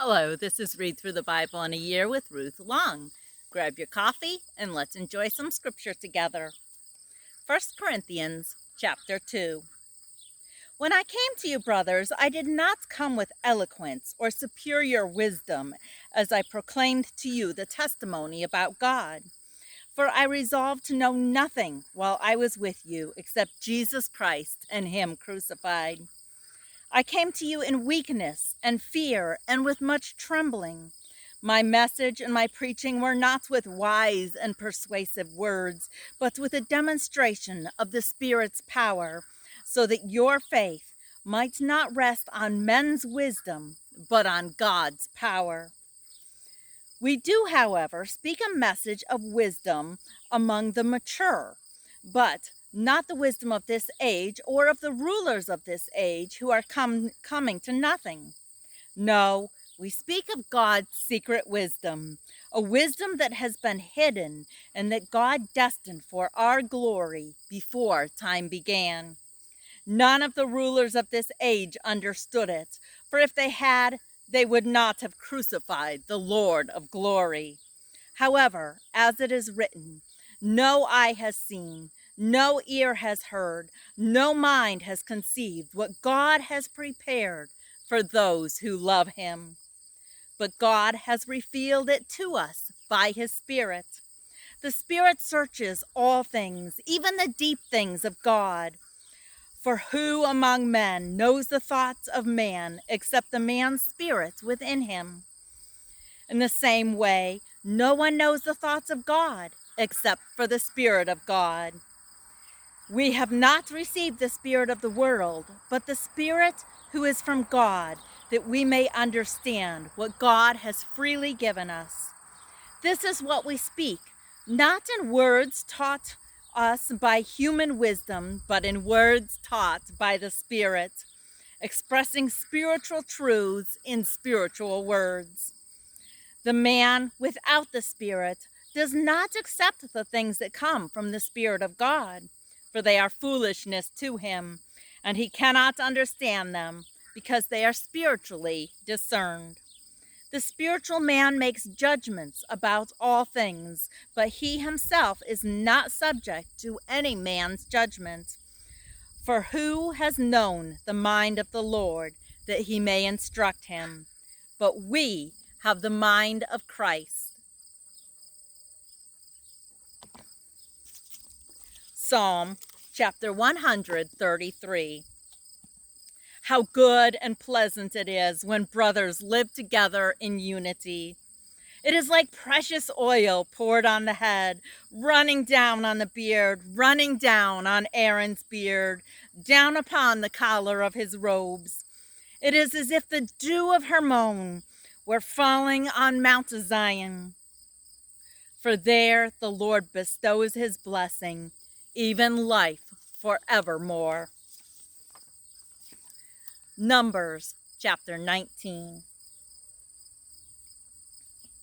Hello, this is Read Through the Bible in a Year with Ruth Long. Grab your coffee and let's enjoy some scripture together. 1 Corinthians chapter 2. When I came to you, brothers, I did not come with eloquence or superior wisdom as I proclaimed to you the testimony about God. For I resolved to know nothing while I was with you except Jesus Christ and Him crucified. I came to you in weakness and fear and with much trembling. My message and my preaching were not with wise and persuasive words, but with a demonstration of the Spirit's power, so that your faith might not rest on men's wisdom, but on God's power. We do, however, speak a message of wisdom among the mature, but not the wisdom of this age or of the rulers of this age who are coming to nothing. No, we speak of God's secret wisdom, a wisdom that has been hidden and that God destined for our glory before time began. None of the rulers of this age understood it, for if they had, they would not have crucified the Lord of glory. However, as it is written, no eye has seen, no ear has heard, no mind has conceived what God has prepared for those who love him. But God has revealed it to us by his Spirit. The Spirit searches all things, even the deep things of God. For who among men knows the thoughts of man except the man's spirit within him? In the same way, no one knows the thoughts of God except for the Spirit of God. We have not received the spirit of the world, but the Spirit who is from God, that we may understand what God has freely given us. This is what we speak, not in words taught us by human wisdom, but in words taught by the Spirit, expressing spiritual truths in spiritual words. The man without the Spirit does not accept the things that come from the Spirit of God, for they are foolishness to him, and he cannot understand them because they are spiritually discerned. The spiritual man makes judgments about all things, but he himself is not subject to any man's judgment. For who has known the mind of the Lord that he may instruct him? But we have the mind of Christ. Psalm chapter 133. How good and pleasant it is when brothers live together in unity. It is like precious oil poured on the head, running down on the beard, running down on Aaron's beard, down upon the collar of his robes. It is as if the dew of Hermon were falling on Mount Zion. For there the Lord bestows his blessing, even life forevermore. Numbers chapter 19.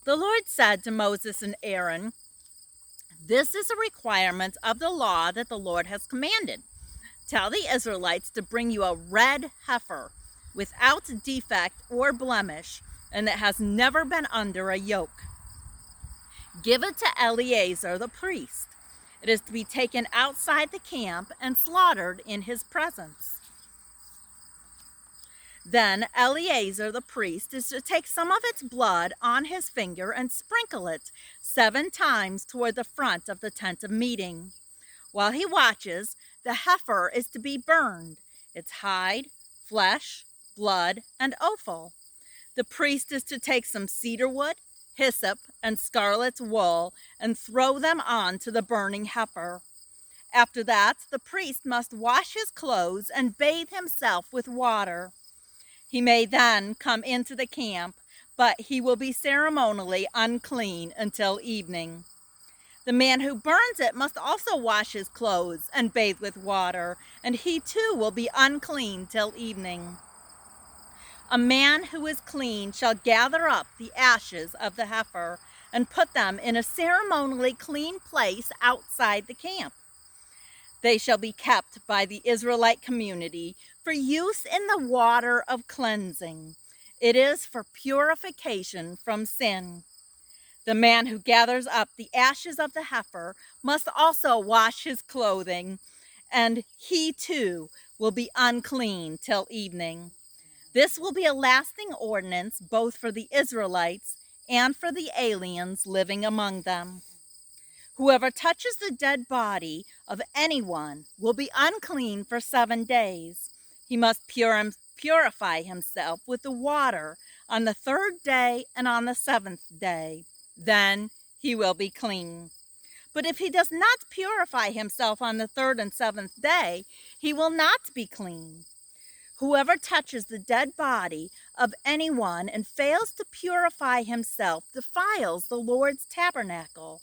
The Lord said to Moses and Aaron, "This is a requirement of the law that the Lord has commanded. Tell the Israelites to bring you a red heifer without defect or blemish, and that has never been under a yoke. Give it to Eleazar the priest. It is to be taken outside the camp and slaughtered in his presence. Then Eleazar the priest is to take some of its blood on his finger and sprinkle it 7 times toward the front of the tent of meeting. While he watches, the heifer is to be burned, its hide, flesh, blood, and offal. The priest is to take some cedar wood, hyssop, and scarlet wool and throw them on to the burning heifer. After that, the priest must wash his clothes and bathe himself with water. He may then come into the camp, but he will be ceremonially unclean until evening. The man who burns it must also wash his clothes and bathe with water, and he too will be unclean till evening. A man who is clean shall gather up the ashes of the heifer and put them in a ceremonially clean place outside the camp. They shall be kept by the Israelite community for use in the water of cleansing. It is for purification from sin. The man who gathers up the ashes of the heifer must also wash his clothing, and he too will be unclean till evening. This will be a lasting ordinance both for the Israelites and for the aliens living among them. Whoever touches the dead body of anyone will be unclean for 7 days. He must purify himself with the water on the 3rd day and on the 7th day. Then he will be clean. But if he does not purify himself on the 3rd and 7th day, he will not be clean. Whoever touches the dead body of anyone and fails to purify himself defiles the Lord's tabernacle.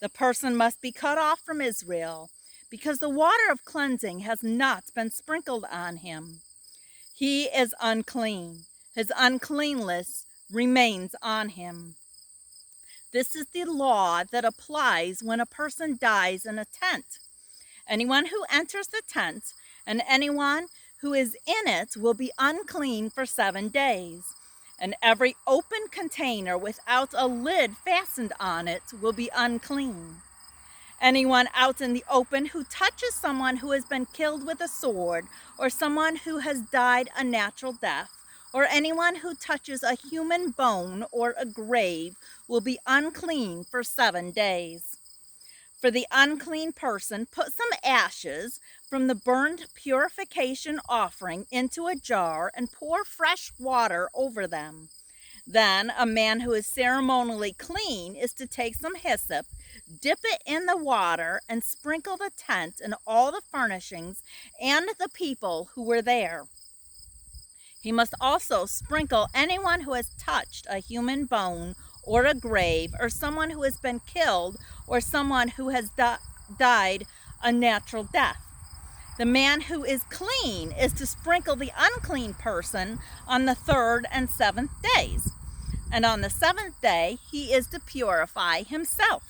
The person must be cut off from Israel, because the water of cleansing has not been sprinkled on him. He is unclean. His uncleanness remains on him. This is the law that applies when a person dies in a tent. Anyone who enters the tent and anyone who is in it will be unclean for 7 days. And every open container without a lid fastened on it will be unclean. Anyone out in the open who touches someone who has been killed with a sword, or someone who has died a natural death, or anyone who touches a human bone or a grave will be unclean for 7 days. For the unclean person, put some ashes from the burned purification offering into a jar and pour fresh water over them. Then a man who is ceremonially clean is to take some hyssop, dip it in the water, and sprinkle the tent and all the furnishings and the people who were there. He must also sprinkle anyone who has touched a human bone or a grave, or someone who has been killed, or someone who has died a natural death. The man who is clean is to sprinkle the unclean person on the 3rd and 7th days. And on the 7th day, he is to purify himself.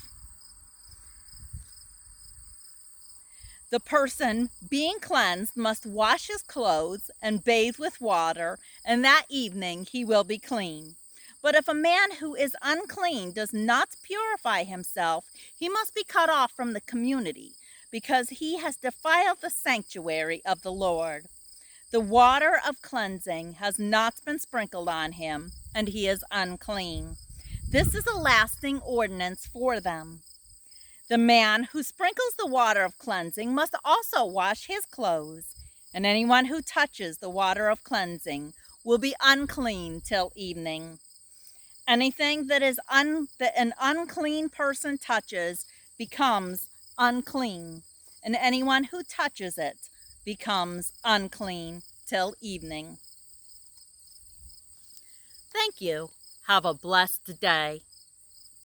The person being cleansed must wash his clothes and bathe with water, and that evening he will be clean. But if a man who is unclean does not purify himself, he must be cut off from the community, because he has defiled the sanctuary of the Lord. The water of cleansing has not been sprinkled on him, and he is unclean. This is a lasting ordinance for them. The man who sprinkles the water of cleansing must also wash his clothes, and anyone who touches the water of cleansing will be unclean till evening. Anything that an unclean person touches becomes unclean, and anyone who touches it becomes unclean till evening. Thank you. Have a blessed day.